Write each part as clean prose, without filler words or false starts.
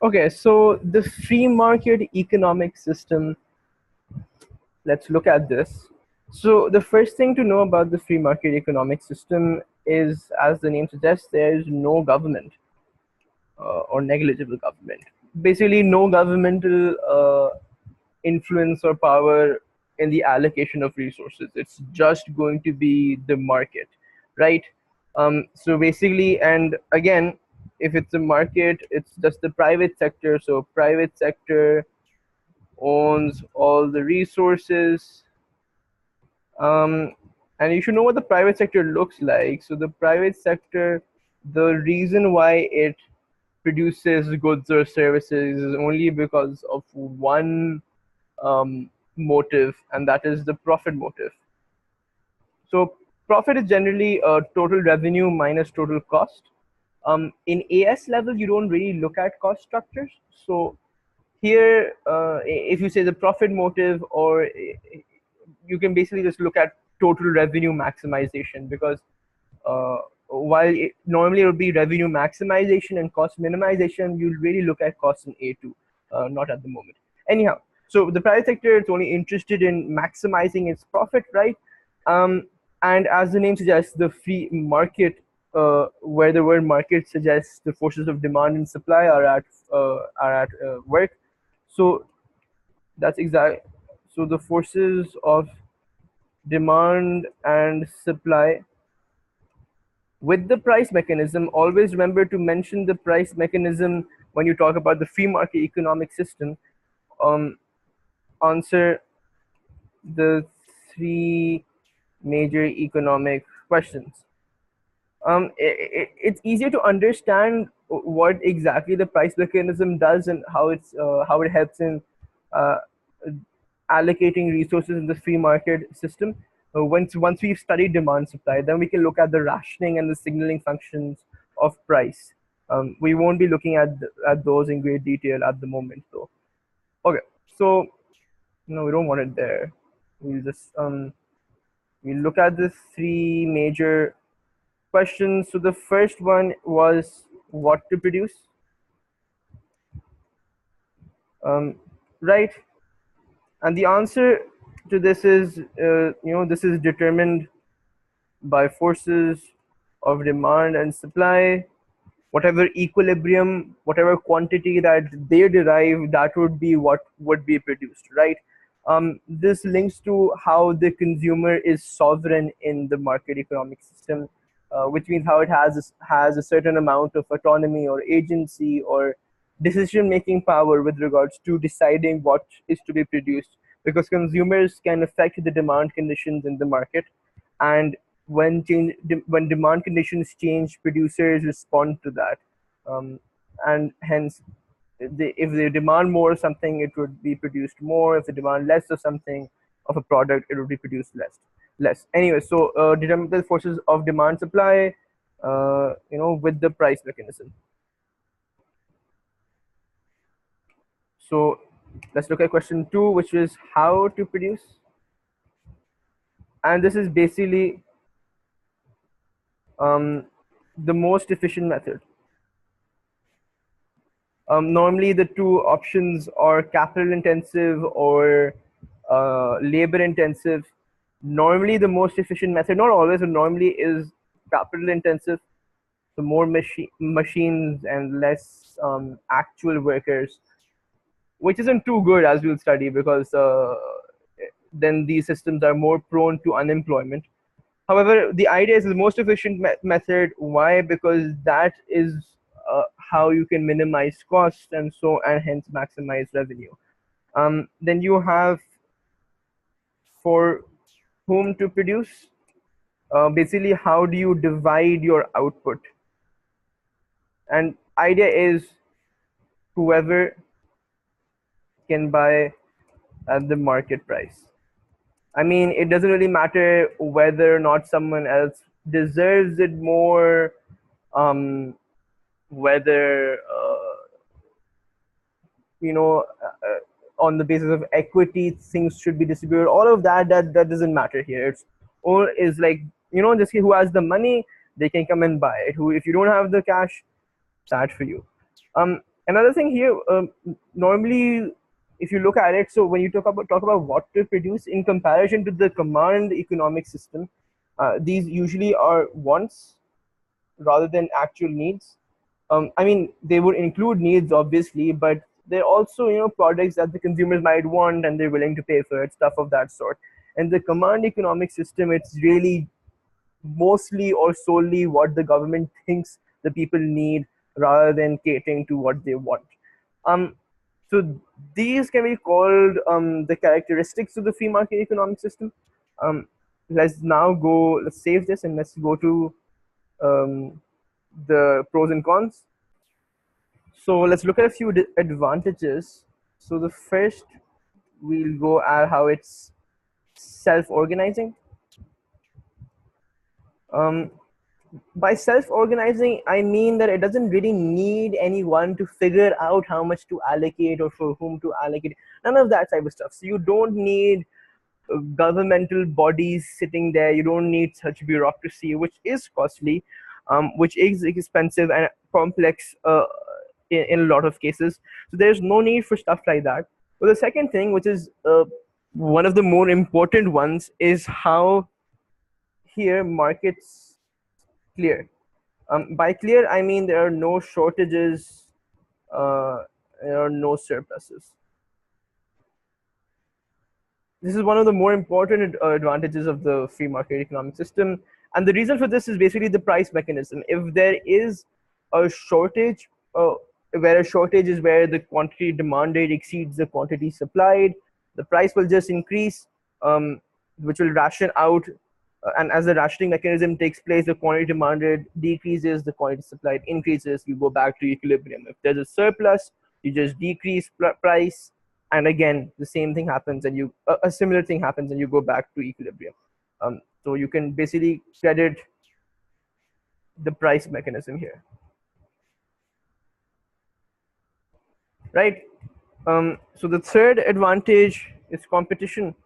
Okay, so the free market economic system, let's look at this. So the first thing to know about the free market economic system is, as the name suggests, there is no government or negligible government. Basically, no governmental influence or power in the allocation of resources. It's just going to be the market, right? So basically, and again, if it's a market, it's just the private sector. So private sector owns all the resources. Um, and you should know what the private sector looks like. So the private sector, the reason why it produces goods or services is only because of one motive, and that is the profit motive. So profit is generally total revenue minus total cost. In AS level, you don't really look at cost structures. So here, if you say the profit motive, or you can basically just look at total revenue maximization, because while normally it would be revenue maximization and cost minimization, you'll really look at cost in A2, not at the moment. Anyhow, so the private sector is only interested in maximizing its profit, right? Um, and as the name suggests, the free market, where the word market suggests the forces of demand and supply are at work. So that's exact. So the forces of demand and supply with the price mechanism. Always remember to mention the price mechanism when you talk about the free market economic system. Um, Answer the three major economic questions. It's easier to understand what exactly the price mechanism does and how it helps in uh, allocating resources in the free market system. Once we've studied demand supply, then we can look at the rationing and the signaling functions of price. We won't be looking at those in great detail at the moment, though. Okay, so no, we don't want it there. We'll look at the three major questions. So the first one was what to produce, right? And the answer to this is, this is determined by forces of demand and supply. Whatever equilibrium, whatever quantity that they derive, that would be what would be produced, right? This links to how the consumer is sovereign in the market economic system, which means how it has a certain amount of autonomy or agency or decision making power with regards to deciding what is to be produced, because consumers can affect the demand conditions in the market, and when demand conditions change, producers respond to that, and hence, if they demand more of something, it would be produced more. If they demand less of something, of a product, it would be produced less. Anyway, so determine the forces of demand supply, with the price mechanism. So let's look at question 2, which is how to produce. And this is basically the most efficient method. Normally, the two options are capital intensive or labor intensive. Normally, the most efficient method, not always, but normally, is capital intensive. So more machines and less actual workers, which isn't too good, as we'll study, because then these systems are more prone to unemployment. However, the idea is the most efficient method. Why? Because that is how you can minimize costs and hence maximize revenue. Then you have for whom to produce. Basically, how do you divide your output? And idea is whoever can buy at the market price. I mean, it doesn't really matter whether or not someone else deserves it more, whether on the basis of equity things should be distributed. All of that doesn't matter here. It's all is like, just who has the money, they can come and buy it. Who, if you don't have the cash, sad for you. Another thing here, normally, if you look at it, so when you talk about what to produce in comparison to the command economic system, these usually are wants rather than actual needs. I mean, they would include needs obviously, but they're also products that the consumers might want and they're willing to pay for it, stuff of that sort. And the command economic system, it's really mostly or solely what the government thinks the people need rather than catering to what they want. Um, so these can be called the characteristics of the free market economic system. Um, let's save this and let's go to um, the pros and cons. So let's look at a few advantages. So the first, we'll go at how it's self-organizing. Um, by self-organizing, I mean that it doesn't really need anyone to figure out how much to allocate or for whom to allocate. None of that type of stuff. So you don't need governmental bodies sitting there. You don't need such bureaucracy, which is costly, which is expensive and complex in a lot of cases. So there's no need for stuff like that. But the second thing, which is one of the more important ones, is how here markets clear. By clear, I mean there are no shortages, there are no surpluses. This is one of the more important advantages of the free market economic system. And the reason for this is basically the price mechanism. If there is a shortage, where a shortage is where the quantity demanded exceeds the quantity supplied, the price will just increase, which will ration out. And as the rationing mechanism takes place, the quantity demanded decreases, the quantity supplied increases, you go back to equilibrium. If there's a surplus, you just decrease price, and again the same thing happens, and a similar thing happens, and you go back to equilibrium. So you can basically credit the price mechanism here, right? So the third advantage is competition.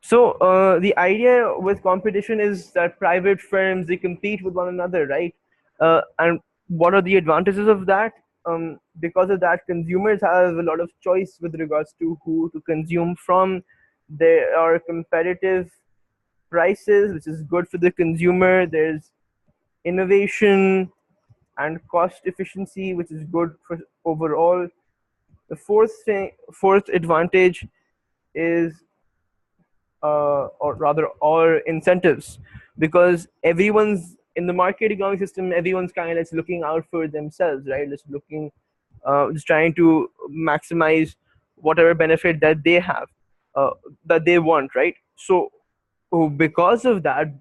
So the idea with competition is that private firms, they compete with one another, right? And what are the advantages of that? Because of that, consumers have a lot of choice with regards to who to consume from. There are competitive prices, which is good for the consumer. There's innovation and cost efficiency, which is good for overall. The fourth advantage is or rather or incentives, because everyone's in the market economic system, everyone's kind of just looking out for themselves, right? Just trying to maximize whatever benefit that they have, that they want, right? So because of that,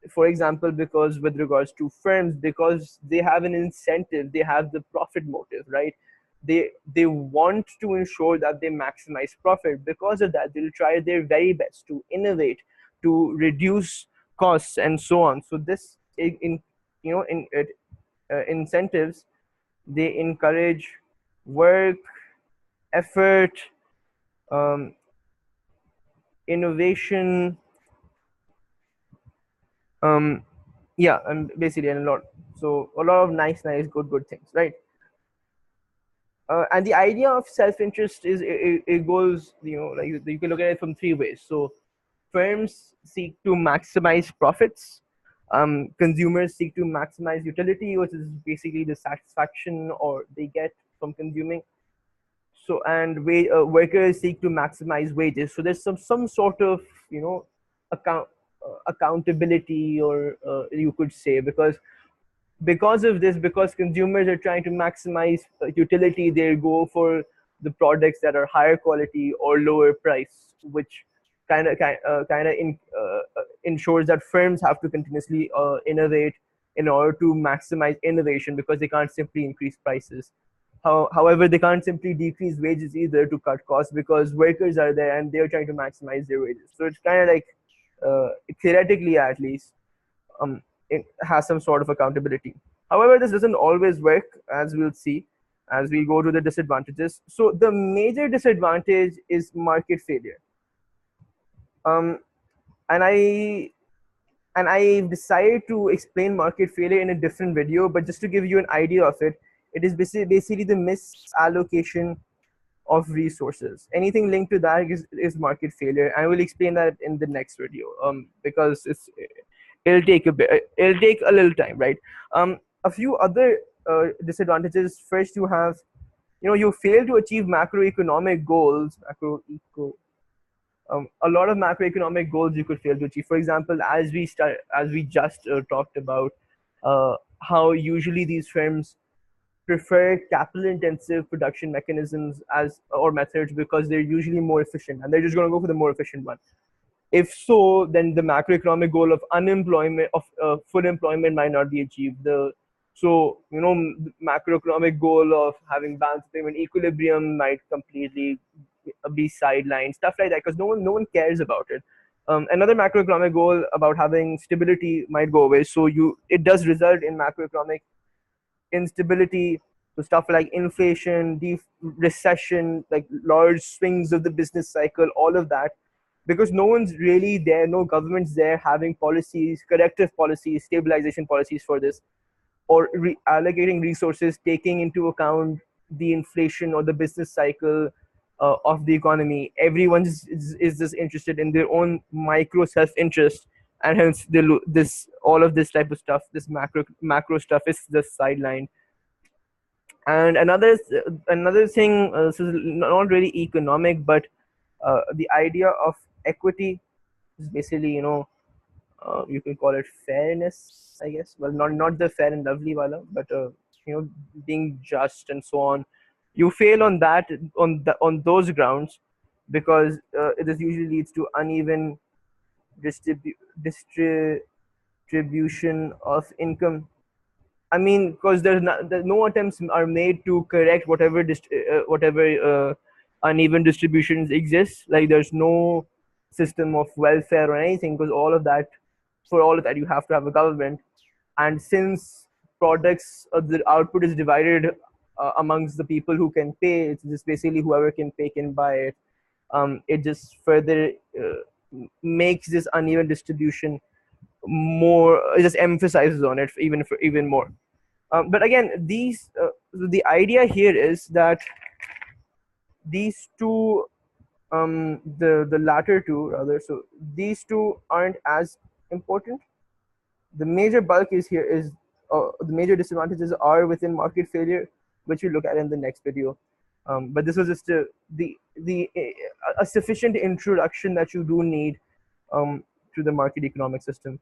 for example, because with regards to firms, because they have an incentive, they have the profit motive, right? They want to ensure that they maximize profit. Because of that, they'll try their very best to innovate, to reduce costs, and so on. So this in incentives, they encourage work, effort, um, innovation, yeah, and basically and a lot. So a lot of nice good things, right? And the idea of self-interest is it goes, like you can look at it from three ways. So firms seek to maximize profits, consumers seek to maximize utility, which is basically the satisfaction or they get from consuming. So and workers seek to maximize wages. So there's some sort of accountability, or you could say, because of this, because consumers are trying to maximize utility, they go for the products that are higher quality or lower price, which ensures that firms have to continuously innovate in order to maximize innovation, because they can't simply increase prices. However, they can't simply decrease wages either to cut costs, because workers are there and they're trying to maximize their wages. So it's kind of like, theoretically at least, it has some sort of accountability. However, this doesn't always work, as we'll see as we go to the disadvantages. So the major disadvantage is market failure. Um, and I and I decided to explain market failure in a different video, but just to give you an idea of it, it is basically the misallocation of resources. Anything linked to that is market failure. I will explain that in the next video, because it'll take a little time, right? A few other disadvantages. First, you have, you fail to achieve macroeconomic goals. A lot of macroeconomic goals you could fail to achieve. For example, as we just talked about, how usually these firms prefer capital intensive production mechanisms as or methods because they're usually more efficient, and they're just going to go for the more efficient one. If so, then the macroeconomic goal of unemployment, of full employment, might not be achieved. The macroeconomic goal of having balance payment equilibrium might completely be sidelined, stuff like that, because no one cares about it. Another macroeconomic goal about having stability might go away. So it does result in macroeconomic instability. So stuff like inflation, recession, like large swings of the business cycle, all of that, because no one's really there, no government's there having policies, corrective policies, stabilization policies for this, or allocating resources taking into account the inflation or the business cycle of the economy. Everyone is just interested in their own micro self-interest, and hence this all of this type of stuff, this macro stuff, is just sidelined. And another thing, this is not really economic, but the idea of equity is basically, you can call it fairness, I guess. Well, not the fair and lovely wala, but being just and so on. You fail on that, on those grounds, because this usually leads to uneven distribution of income. I mean, because there's no attempts are made to correct whatever uneven distributions exist. Like, there's no system of welfare or anything, because for all of that, you have to have a government. And since the output is divided amongst the people who can pay, it's just basically whoever can pay can buy it. It just further makes this uneven distribution more. It just emphasizes on it even more. But again, the idea here is that these two, the latter two rather, so these two aren't as important. The major bulk is here is the major disadvantages are within market failure, which we look at in the next video. But this was just a sufficient introduction that you do need to the market economic system.